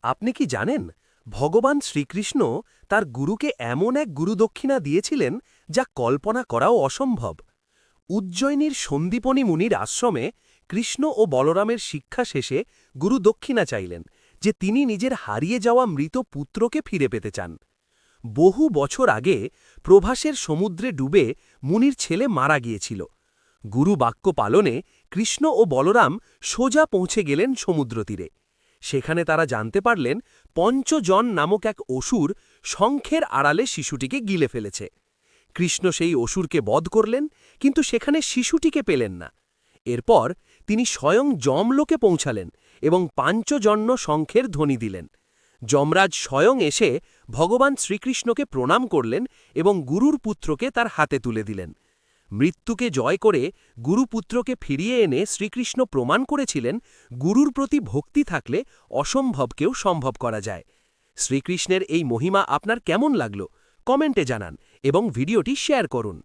আপনি কি জানেন ভগবান শ্রীকৃষ্ণ তার গুরুকে এমন এক গুরুদক্ষিণা দিয়েছিলেন যা কল্পনা করাও অসম্ভব। উজ্জয়িনীর সন্দীপনী মুনির আশ্রমে কৃষ্ণ ও বলরামের শিক্ষা শেষে গুরু দক্ষিণা চাইলেন যে তিনি নিজের হারিয়ে যাওয়া মৃত পুত্রকে ফিরে পেতে চান। বহু বছর আগে প্রভাসের সমুদ্রে ডুবে মুনির ছেলে মারা গিয়েছিল। গুরু বাক্য পালনে কৃষ্ণ ও বলরাম সোজা পৌঁছে গেলেন সমুদ্র তীরে। সেখানে তারা জানতে পারলেন পঞ্চজন নামক এক অসুর শঙ্খের আড়ালে শিশুটিকে গিলে ফেলেছে। কৃষ্ণ সেই অসুরকে বধ করলেন, কিন্তু সেখানে শিশুটিকে পেলেন না। এরপর তিনি স্বয়ং যমলোকে পৌঁছালেন এবং পাঞ্চজন্য শঙ্খের ধ্বনি দিলেন। যমরাজ স্বয়ং এসে ভগবান শ্রীকৃষ্ণকে প্রণাম করলেন এবং গুরুর পুত্রকে তার হাতে তুলে দিলেন। মৃত্যুকে জয় করে গুরুপুত্রকে ফিরিয়ে এনে শ্রীকৃষ্ণ প্রমাণ করেছিলেন গুরুর প্রতি ভক্তি থাকলে অসম্ভবকেও সম্ভব করা যায়। শ্রীকৃষ্ণের এই মহিমা আপনার কেমন লাগলো কমেন্টে জানান এবং ভিডিওটি শেয়ার করুন।